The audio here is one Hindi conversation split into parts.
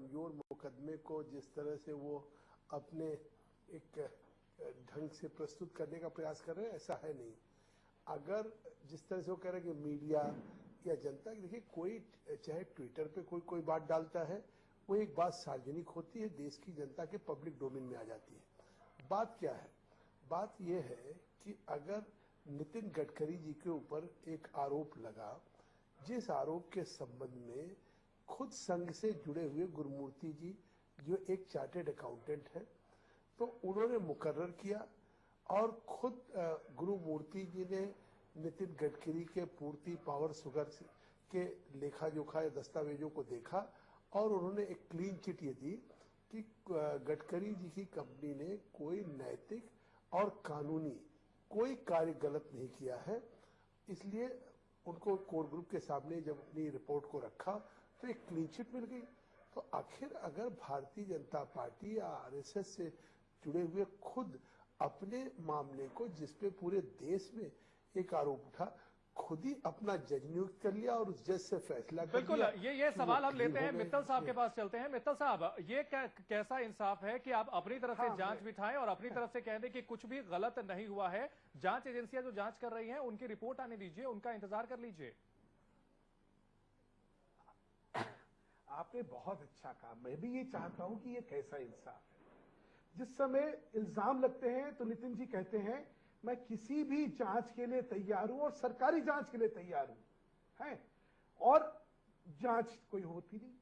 कमजोर मुकदमे को जिस तरह से वो अपने एक ढंग से प्रस्तुत करने का प्रयास कर रहे हैं, ऐसा है नहीं। अगर जिस तरह से वो कह रहे हैं कि मीडिया या जनता, देखिए कोई चाहे ट्विटर पे कोई बात डालता है, वो एक बात सार्वजनिक होती है, देश की जनता के पब्लिक डोमेन में आ जाती है। बात क्या है? बात यह है कि अगर नितिन गडकरी जी के ऊपर एक आरोप लगा, जिस आरोप के संबंध में खुद संघ से जुड़े हुए गुरुमूर्ति जी जो एक चार्टेड अकाउंटेंट हैं, तो उन्होंने मुकर्रर किया और खुद गुरुमूर्ति जी ने नितिन गडकरी के पूर्ति पावर सुगर के लेखा जोखा या दस्तावेजों को देखा और उन्होंने एक क्लीन चिट ये दी कि गडकरी जी की कंपनी ने कोई नैतिक और कानूनी कोई कार्य गलत नहीं किया है। इसलिए उनको कोर ग्रुप के सामने जब अपनी रिपोर्ट को रखा तो एक क्लीन चिट मिल गई। तो आखिर अगर भारतीय जनता पार्टी या आरएसएस से जुड़े हुए खुद अपने मामले को, जिसपे पूरे देश में एक आरोप उठा, खुद ही अपना जज नियुक्त कर लिया और उस जज से फैसला कर बिल्कुल, लिया। ये सवाल हम लेते हैं, मित्तल साहब के पास चलते हैं। मित्तल साहब, ये कैसा इंसाफ है कि आप अपनी तरफ से जांच बिठाएं और अपनी तरफ से कह दें कि कुछ भी गलत नहीं हुआ है। जांच एजेंसियां जो जांच कर रही हैं उनकी रिपोर्ट आने दीजिए, उनका इंतजार कर लीजिए। आपने बहुत अच्छा कहा। मैं भी ये चाहता हूं कि ये कैसा इंसाफ है। जिस समय इल्जाम लगते हैं तो नितिन जी कहते हैं मैं किसी भी जांच के लिए तैयार हूं और सरकारी जांच के लिए तैयार हूं, है, और जांच कोई होती नहीं।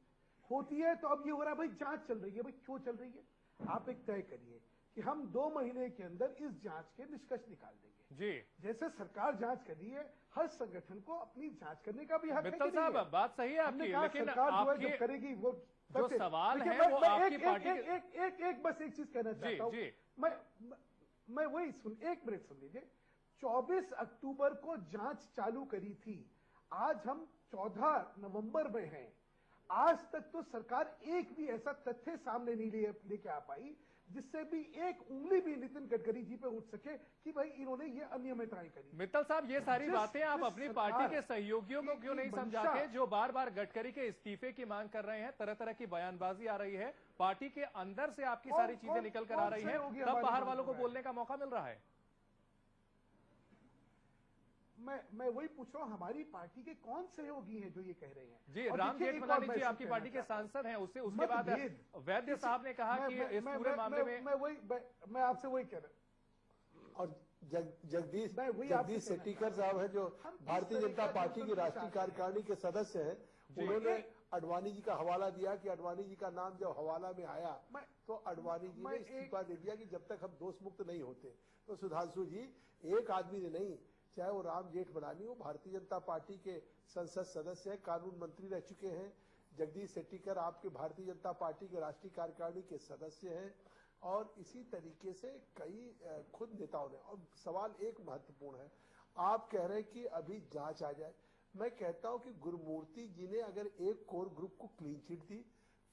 होती है तो अब ये हो रहा है भाई जांच चल रही है। भाई क्यों चल रही है? आप एक तय करिए कि हम 2 महीने के अंदर इस जांच के निष्कर्ष निकाल देंगे। जी, जैसे सरकार जांच कर रही है, हर संगठन को अपनी जांच करने का भी हक है। मित्तल साहब, बात सही है आपकी, लेकिन सरकार जो है आपकी जब करेगी वो जो सवाल है वो आपकी पार्टी बस एक चीज कहना चाहता हूं। मैं वही एक मिनट सुन लीजिए। 24 अक्टूबर को जांच चालू करी थी, आज हम 14 नवंबर में हैं। आज तक तो सरकार एक भी ऐसा तथ्य सामने नहीं लेके आ पाई जिससे भी एक उंगली भी नितिन गडकरी जी पे उठ सके कि भाई इन्होंने ये अनियमितताएं करी। मित्तल साहब, ये सारी बातें आप अपनी पार्टी के सहयोगियों को क्यों नहीं समझा के, जो बार बार गडकरी के इस्तीफे की मांग कर रहे हैं, तरह तरह की बयानबाजी आ रही है, पार्टी के अंदर से आपकी सारी चीजें निकल कर आ रही है, तब बाहर वालों को बोलने का मौका मिल रहा है? मैं वही पूछ रहा हूं, हमारी पार्टी के कौन सहयोगी हैं जो ये कह रहे हैं? जी, राम जेठमलानी जी आपकी पार्टी के सांसद हैं। उसके बाद वैद्य साहब ने कहा कि इस पूरे मामले में मैं आपसे वही कह रहा हूं। और जगदीश सेट्टीकर साहब है जो भारतीय जनता पार्टी की राष्ट्रीय कार्यकारिणी के सदस्य हैं, उन्होंने अडवाणी जी का हवाला दिया कि अडवाणी जी का नाम जब हवाला में आया तो अडवाणी जी ने इस्तीफा दे दिया कि जब तक हम दोष मुक्त नहीं होते। तो सुधांशु जी, एक आदमी ने नहीं, चाहे वो राम जेठमलानी हो, भारतीय जनता पार्टी के संसद सदस्य हैं, कानून मंत्री रह चुके हैं। जगदीश सेट्टीकर आपके भारतीय जनता पार्टी के राष्ट्रीय कार्यकारिणी के सदस्य हैं और इसी तरीके से कई खुद नेताओं ने। और सवाल एक महत्वपूर्ण है, आप कह रहे हैं कि अभी जांच आ जाए। मैं कहता हूं कि गुरुमूर्ति जी ने अगर एक कोर ग्रुप को क्लीन चिट दी,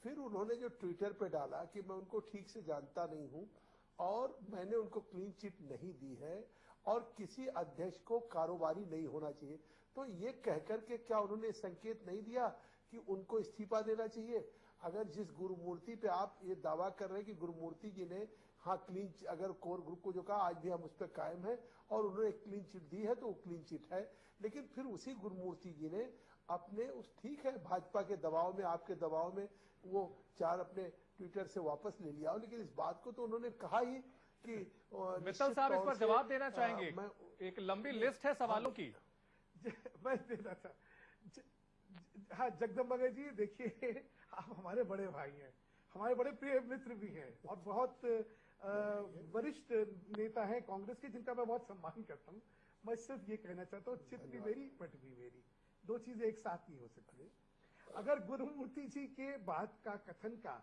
फिर उन्होंने जो ट्विटर पे डाला कि मैं उनको ठीक से जानता नहीं हूं और मैंने उनको क्लीन चिट नहीं दी है और किसी अध्यक्ष को कारोबारी नहीं होना चाहिए, तो ये कहकर के क्या उन्होंने संकेत नहीं दिया कि उनको इस्तीफा देना चाहिए? अगर जिस गुरुमूर्ति पे आप ये दावा कर रहे हैं कि गुरुमूर्ति जी ने क्लीन, अगर कोर ग्रुप को जो कहा आज भी हम उस पर कायम है और उन्होंने क्लीन चिट दी है तो वो क्लीन चिट है, लेकिन फिर उसी गुरुमूर्ति जी ने अपने ठीक है भाजपा के दबाव में, आपके दबाव में वो 4 अपने ट्विटर से वापस ले लिया, लेकिन इस बात को तो उन्होंने कहा ही कि मित्तल साहब इस पर जवाब देना चाहेंगे? एक लंबी लिस्ट है सवालों की। मैं देना था। हाँ जगदम्बा जी, देखिए आप हमारे बड़े भाई हैं, हमारे बड़े प्रिय मित्र भी हैं और बहुत वरिष्ठ नेता हैं कांग्रेस के जिनका मैं बहुत सम्मान करता हूं। मैं सिर्फ ये कहना चाहता हूँ, चित भी मेरी पट भी मेरी, 2 चीजें एक साथ नहीं हो सकती। अगर गुरुमूर्ति जी के बात का कथन का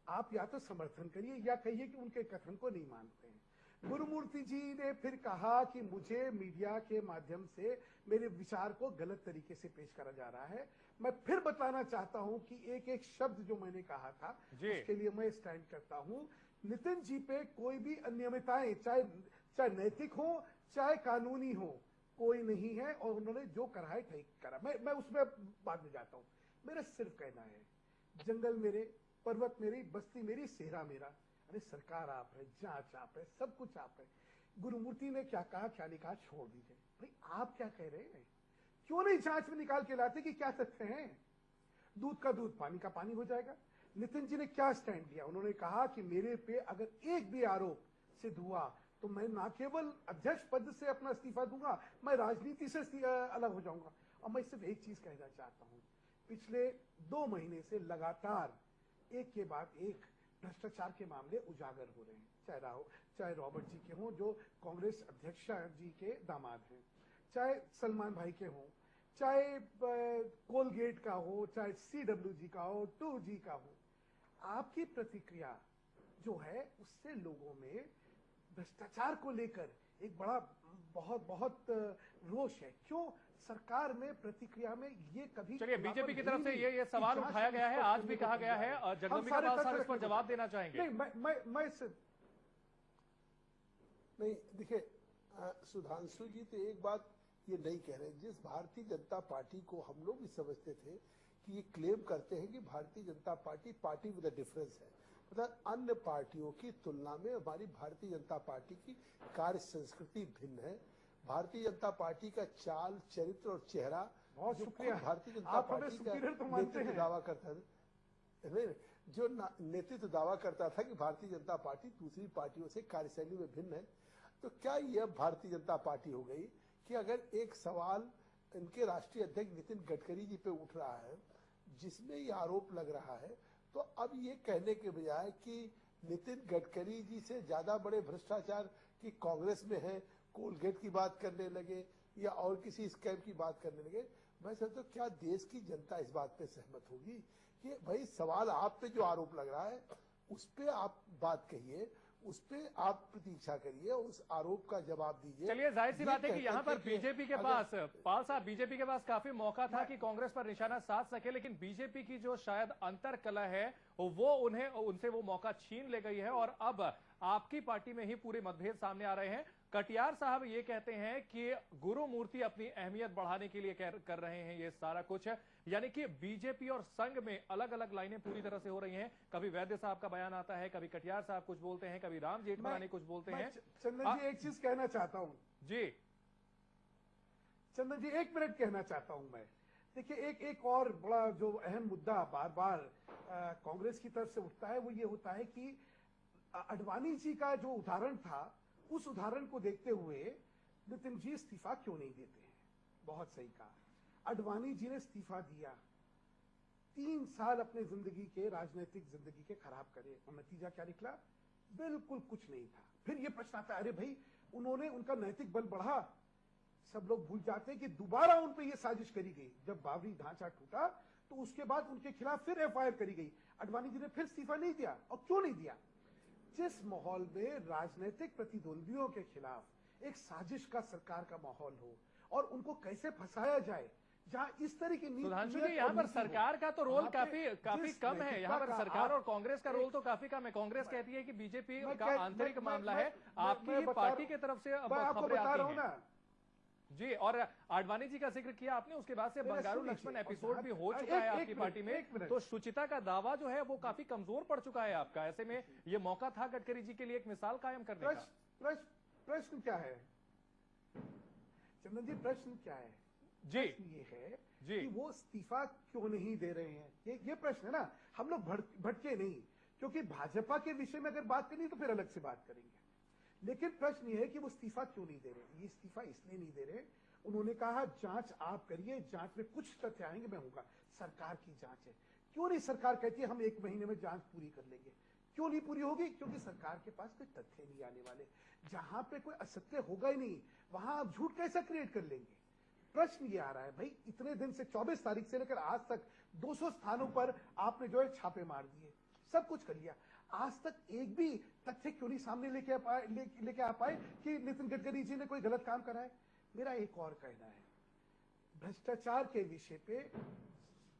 आप या तो समर्थन करिए या कहिए कि उनके कथन को नहीं मानते हैं। गुरुमूर्ति जी ने फिर कहा कि मुझे मीडिया के माध्यम से मेरे विचार को गलत तरीके से पेश करा जा रहा है। मैं फिर बताना चाहता हूं कि एक एक शब्द जो मैंने कहा था उसके लिए मैं स्टैंड करता हूं। नितिन जी पे कोई भी अनियमितताएं, चाहे नैतिक हो चाहे कानूनी हो, कोई नहीं है और उन्होंने जो करा है ठीक करा। मैं उसमें बाद में जाता हूं। मेरा सिर्फ कहना है, जंगल मेरे, पर्वत मेरी, बस्ती मेरी, सेहरा मेरा। अरे सरकार आप है, जांच आप है, सब कुछ आप है। गुरुमूर्ति ने क्या कहा, क्या नहीं कहा, छोड़ दीजिए। भाई आप क्या कह रहे हैं? क्यों नहीं जांच में निकाल के लाते कि क्या तथ्य हैं? दूध का दूध, पानी का पानी हो जाएगा। नितिन जी ने क्या स्टैंड लिया? उन्होंने कहा कि मेरे पे अगर एक भी आरोप सिद्ध हुआ तो मैं ना केवल अध्यक्ष पद से अपना इस्तीफा दूंगा, मैं राजनीति से अलग हो जाऊंगा। और मैं सिर्फ एक चीज कहना चाहता हूं, पिछले 2 महीने से लगातार एक के बाद एक भ्रष्टाचार के मामले उजागर हो रहे हैं, चाहे रॉबर्ट जी के हों जो कांग्रेस अध्यक्ष जी के दामाद हैं, चाहे सलमान भाई के हों, चाहे कोलगेट का हो, चाहे CWG का हो, 2G का हो। आपकी प्रतिक्रिया जो है उससे लोगों में भ्रष्टाचार को लेकर एक बड़ा बहुत रोष है। क्यों सरकार में प्रतिक्रिया में ये कभी? चलिए, बीजेपी की तरफ से ये सवाल उठाया गया है, आज भी कहा गया है, और जगदम्बिका पाल साहब इस पर जवाब देना चाहेंगे। नहीं, देखिए सुधांशु जी तो एक बात ये नहीं कह रहे। जिस भारतीय जनता पार्टी को हम लोग भी समझते थे कि ये क्लेम करते हैं कि Bharatiya Janata party with a difference है, मतलब अन्य पार्टियों की तुलना में हमारी भारतीय जनता पार्टी की कार्य संस्कृति भिन्न है। भारतीय जनता पार्टी का चाल, चरित्र और चेहरा, बहुत शुक्रिया, भारतीय जनता पार्टी का नेतृत्व दावा करता है, जो नेतृत्व दावा करता था कि भारतीय जनता पार्टी दूसरी पार्टियों से कार्यशैली में भिन्न है। तो क्या यह भारतीय जनता पार्टी हो गई कि अगर एक सवाल इनके राष्ट्रीय अध्यक्ष नितिन गडकरी जी पे उठ रहा है जिसमें ये आरोप लग रहा है, तो अब ये कहने के बजाय कि नितिन गडकरी जी से ज्यादा बड़े भ्रष्टाचार की कांग्रेस में है, कोलगेट की बात करने लगे या और किसी स्कैम की बात करने लगे, मैं समझता हूं क्या देश की जनता इस बात पे सहमत होगी कि भाई सवाल आप पे जो आरोप लग रहा है उस पे आप बात कहिए, उस पे आप प्रतीक्षा करिए, उस आरोप का जवाब दीजिए। चलिए, जाहिर सी बात है कि यहाँ पर बीजेपी के पास, पाल साहब, बीजेपी के पास काफी मौका था कि कांग्रेस पर निशाना साध सके, लेकिन बीजेपी की जो शायद अंतर कला है वो उनसे वो मौका छीन ले गई है और अब आपकी पार्टी में ही पूरे मतभेद सामने आ रहे हैं। कटियार साहब ये कहते हैं कि गुरुमूर्ति अपनी अहमियत बढ़ाने के लिए कर रहे हैं ये सारा कुछ, यानी कि बीजेपी और संघ में अलग अलग लाइनें पूरी तरह से हो रही हैं। कभी वैद्य साहब का बयान आता है, कभी कटियार साहब कुछ बोलते हैं, कभी राम जेठमलानी कुछ बोलते हैं। चंदन जी एक चीज कहना चाहता हूं जी, चंदन जी 1 मिनट कहना चाहता हूं मैं। देखिए एक और बड़ा जो अहम मुद्दा बार बार कांग्रेस की तरफ से उठता है वो ये होता है कि अडवाणी जी का जो उदाहरण था उस उदाहरण को देखते हुए नितिन जी इस्तीफा क्यों नहीं देते हैं? बहुत सही कहा, अडवाणी जी ने इस्तीफा दिया, 3 साल अपने जिंदगी के, राजनीतिक जिंदगी के खराब करे और नतीजा क्या निकला? बिल्कुल कुछ नहीं था। फिर ये प्रश्न आता है, अरे भाई उन्होंने, उनका नैतिक बल बढ़ा। सब लोग भूल जाते हैं कि दोबारा उन पर यह साजिश करी गई। जब बाबरी ढांचा टूटा तो उसके बाद उनके खिलाफ फिर FIR करी गई। अडवाणी जी ने फिर इस्तीफा नहीं दिया। और क्यों नहीं दिया? जिस माहौल में राजनीतिक प्रतिद्वंदियों के खिलाफ एक साजिश का सरकार का माहौल हो और उनको कैसे फंसाया जाए, जहां इस तरह की सुधांशु जी, यहाँ पर सरकार का तो रोल काफी कम है। यहाँ पर सरकार और कांग्रेस का रोल तो काफी कम है। कांग्रेस कहती है कि बीजेपी का आंतरिक मामला है, आपकी पार्टी की तरफ से खबरें आती हैं जी। और आडवाणी जी का जिक्र किया आपने, उसके बाद से बंगारू लक्ष्मण एपिसोड भी हो चुका है आपकी पार्टी में, तो शुचिता का दावा जो है वो काफी कमजोर पड़ चुका है आपका। ऐसे में ये मौका था गडकरी जी के लिए एक मिसाल कायम करने का। प्रश्न क्या है चंदन जी? प्रश्न क्या है जी? ये है जी कि वो इस्तीफा क्यों नहीं दे रहे हैं, ये प्रश्न है ना। हम लोग भटके नहीं, क्योंकि भाजपा के विषय में अगर बात करनी तो फिर अलग से बात करेंगे, लेकिन प्रश्न ये है कि वो इस्तीफा क्यों नहीं दे रहे। ये इस्तीफा इसलिए नहीं दे रहे, उन्होंने कहा जांच आप करिए, जांच में कुछ तथ्य आएंगे, मैं होगा। सरकार की जांच है, क्यों नहीं सरकार कहती है हम 1 महीने में जांच पूरी कर लेंगे? क्यों नहीं पूरी होगी? क्योंकि सरकार के पास कोई तथ्य नहीं आने वाले। जहां पे कोई असत्य होगा ही नहीं, वहां आप झूठ कैसे क्रिएट कर लेंगे? प्रश्न ये आ रहा है भाई, इतने दिन से 24 तारीख से लेकर आज तक 200 स्थानों पर आपने जो है छापे मार दिए, सब कुछ कर लिया, आज तक एक भी तथ्य क्यों नहीं सामने लेके आ पाए कि नितिन गडकरी जी ने कोई गलत काम करा है? मेरा एक और कहना है, भ्रष्टाचार के विषय पे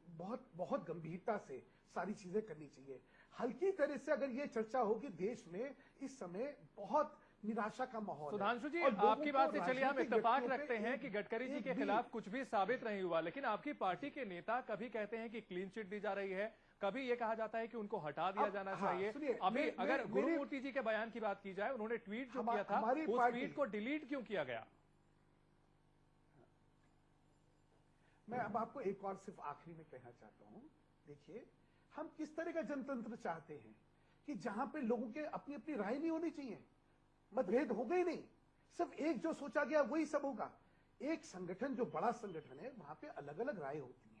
बहुत गंभीरता से सारी चीजें करनी चाहिए। हल्की तरह से अगर ये चर्चा होगी देश में इस समय बहुत निराशा का माहौल। सुधांशु जी, आपकी बात से चलिए हम इत्तेफाक रखते हैं कि गडकरी जी के खिलाफ कुछ भी साबित नहीं हुआ, लेकिन आपकी पार्टी के नेता कभी कहते हैं कि क्लीन चिट दी जा रही है, कभी ये कहा जाता है कि उनको हटा दिया जाना चाहिए। सुनिए, अभी अगर गुरुमूर्ति जी के बयान की बात की जाए, उन्होंने ट्वीट जो किया था, उस ट्वीट को डिलीट क्यों किया गया? मैं अब आपको एक और सिर्फ आखिरी में कहना चाहता हूं, देखिए हम किस तरह का जनतंत्र चाहते हैं कि जहां पे लोगों के अपनी अपनी राय नहीं होनी चाहिए, मतभेद हो गए नहीं, सिर्फ एक जो सोचा गया वही सब होगा। एक संगठन जो बड़ा संगठन है वहां पे अलग अलग राय होती है।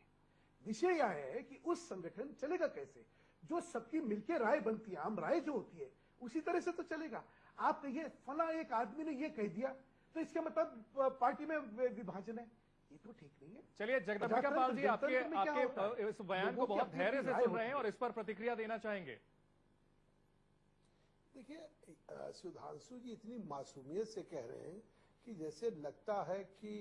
विषय यह है कि उस संगठन चलेगा कैसे, जो सबकी मिलकर राय बनती है, आम राय जो होती है उसी तरह से तो चलेगा। आप कहिए फला एक आदमी ने ये कह दिया तो इसका मतलब पार्टी में विभाजन है, ये तो ठीक नहीं है। चलिए जगदम्बिका पाल जी, आपके इस बयान को बहुत धैर्य से सुन रहे हैं और इस पर प्रतिक्रिया देना चाहेंगे। देखिए, सुधांशु जी इतनी मासूमियत से कह रहे हैं कि जैसे लगता है कि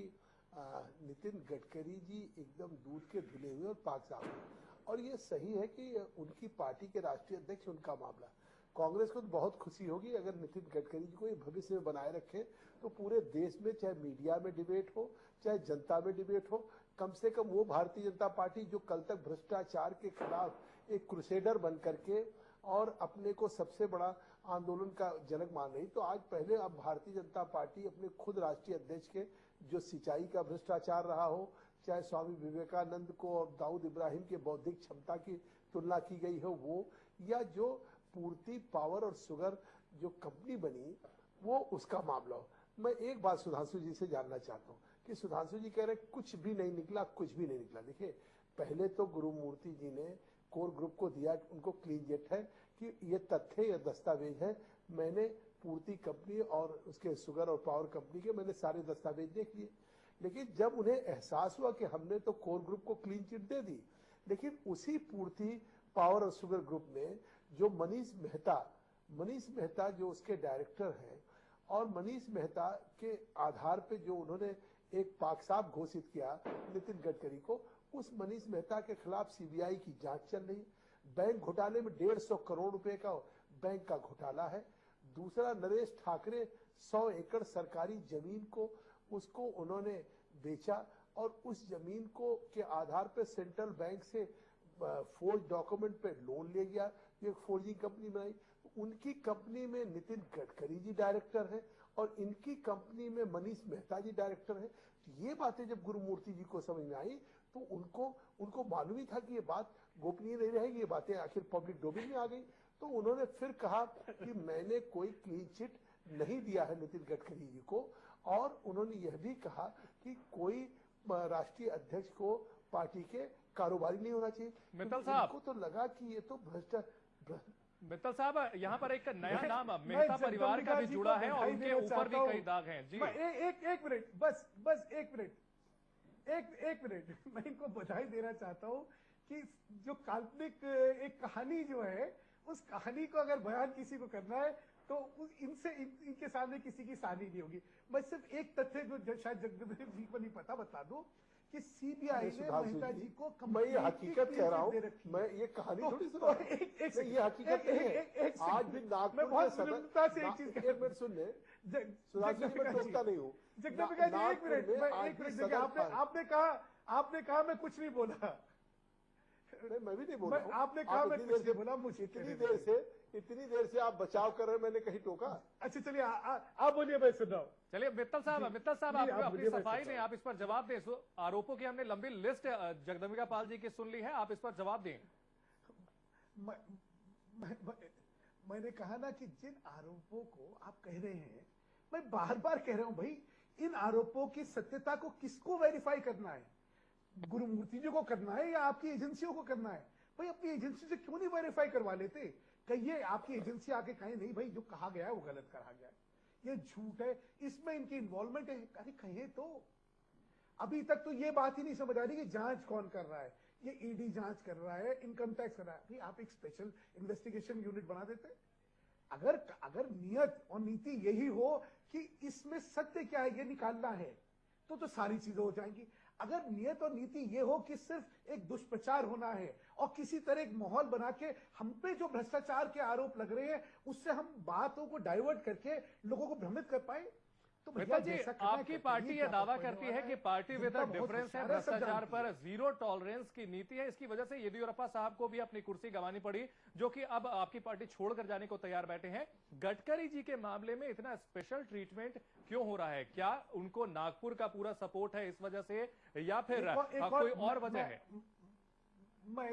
नितिन गडकरी जी एकदम दूध के धुले हुए और पाक साफ हैं। और ये सही है कि उनकी पार्टी के राष्ट्रीय अध्यक्ष, उनका मामला, कांग्रेस को तो बहुत खुशी होगी अगर नितिन गडकरी जी को ये भविष्य में बनाए रखे तो पूरे देश में चाहे मीडिया में डिबेट हो चाहे जनता में डिबेट हो, कम से कम वो भारतीय जनता पार्टी जो कल तक भ्रष्टाचार के खिलाफ एक क्रूसेडर बन करके और अपने को सबसे बड़ा आंदोलन का जनक मान रही, तो आज पहले अब भारतीय जनता पार्टी अपने खुद राष्ट्रीय अध्यक्ष के जो सिंचाई का भ्रष्टाचार रहा हो, चाहे स्वामी विवेकानंद को और दाऊद इब्राहिम के बौद्धिक क्षमता की तुलना की गई हो वो, या जो पूर्ति पावर और शुगर जो कंपनी बनी वो उसका मामला हो। मैं एक बात सुधांशु जी से जानना चाहता हूँ कि सुधांशु जी कह रहे कुछ भी नहीं निकला, कुछ भी नहीं निकला। देखिए, पहले तो गुरुमूर्ति जी ने कोर ग्रुप को दिया, उनको क्लीन चिट है कि ये तथ्य, ये दस्तावेज है, मैंने पूर्ति कंपनी और उसके शुगर और पावर कंपनी के मैंने सारे दस्तावेज देख लिए। लेकिन जब उन्हें एहसास हुआ कि हमने तो कोर ग्रुप को क्लीन चिट दे दी, लेकिन उसी पूर्ति पावर और शुगर ग्रुप में जो मनीष मेहता जो उसके डायरेक्टर हैं, और मनीष मेहता के आधार पे जो उन्होंने एक पाक-साफ घोषित किया नितिन गडकरी को, उस मनीष मेहता के खिलाफ सीबीआई की जांच चल रही है। बैंक घोटाले में 150 करोड़ रुपए का बैंक का घोटाला है। दूसरा, नरेश ठाकरे 100 एकड़ सरकारी जमीन को उसको उन्होंने बेचा और उस जमीन को के आधार पे सेंट्रल बैंक से फोर्ज डॉक्यूमेंट पे लोन ले गया, ये फोर्जिंग कंपनी बनाई। उनकी कंपनी में नितिन गडकरी जी डायरेक्टर हैं और इनकी कंपनी में मनीष मेहता जी डायरेक्टर हैं। तो ये बातें जब गुरुमूर्ति जी को समझ में आई तो उनको मालूम ही था कि ये बात गोपनीय नहीं रहेगी, ये बातें आखिर पब्लिक डोमेन में आ गई। तो उन्होंने फिर कहा कि मैंने कोई क्लीन चिट नहीं दिया है नितिन गडकरी जी को, और उन्होंने यह भी कहा कि कोई राष्ट्रीय अध्यक्ष को पार्टी के कारोबारी नहीं होना चाहिए। मित्तल साहब को तो लगा कि ये तो मित्तल साहब, यहाँ पर एक नया नाम मेहता परिवार का भी जुड़ा है और उनके ऊपर भी कई दाग हैं जी। एक मिनट, बस एक मिनट, मैं इनको बधाई देना चाहता हूँ कि जो काल्पनिक एक कहानी जो है, उस कहानी को अगर बयान किसी को करना है तो इनके सामने किसी की सानी नहीं होगी। मैं सिर्फ एक तथ्य जो शायद जगदम्बिका जी को नहीं पता बता दूं कि सीबीआई ने मेहता जी को, मैं ये हकीकत कह रहा हूँ, मैं ये कहानी थोड़ी सुना, ये हकीकत नहीं है। आज भी नागपुर बहुत विनम्रता से एक चीज, एक मिनट सुन ले, मैं टोकता नहीं हूँ जगदम्बिका जी, एक मिनट, आपने कहा मैं कुछ नहीं बोला, मैं भी नहीं बोला, आपने कहा मैं कुछ नहीं बोला, मुझे इतनी देर से आप बचाव कर रहे हैं, मैंने कहीं टोका? अच्छा चलिए आप बोलिए, मैं सुन रहा हूँ। चलिए मित्तल साहब आप अपनी सफाई दें, आप इस पर जवाब दें। आरोपों की हमने लंबी लिस्ट जगदम्बिका पाल जी की सुन ली है, आप इस पर जवाब दें। मैंने कहा ना कि जिन आरोपों को आप कह रहे हैं, मैं बार बार कह रहा हूं भाई, इन आरोपों की सत्यता को किसको वेरीफाई करना है? गुरुमूर्ति जी को करना है या आपकी एजेंसियों को करना है? भाई अपनी एजेंसी से क्यों नहीं वेरीफाई करवा लेते? कहिए, आपकी एजेंसी आके कहे नहीं भाई जो कहा गया है वो गलत कहा गया है, ये झूठ है, इसमें इनकी इन्वॉल्वमेंट है। अरे कहिए तो। अभी तक तो ये बात ही नहीं समझ आ रही कि जांच कौन कर रहा है, ये ईडी जांच कर रहा है, इनकम टैक्स कर रहा है। भाई आप एक स्पेशल इन्वेस्टिगेशन यूनिट बना देते। अगर नियत और नीति यही हो कि इसमें सत्य क्या है ये निकालना है, तो सारी चीजें हो जाएंगी। अगर नियत और नीति ये हो कि सिर्फ एक दुष्प्रचार होना है और किसी तरह एक माहौल बना के हम पे जो भ्रष्टाचार के आरोप लग रहे हैं उससे हम बातों को डाइवर्ट करके लोगों को भ्रमित कर पाए, तो भैया मित्तल जी, जैसा करना आपकी है, पार्टी करिए, ये क्या दावा फर्क करती पड़ने है वाला कि पार्टी विद जनता अ बहुत डिफरेंस है, होशियार है, सब भ्रष्टाचार जानती पर है। जीरो टॉलरेंस की नीति है। इसकी वजह से येदियुरप्पा साहब को भी अपनी कुर्सी गंवानी पड़ी, जो कि अब आपकी पार्टी छोड़कर जाने को तैयार बैठे हैं। गडकरी जी के मामले में इतना स्पेशल ट्रीटमेंट क्यों हो रहा है? क्या उनको नागपुर का पूरा सपोर्ट है इस वजह से, या फिर एक कोई और वजह है? मैं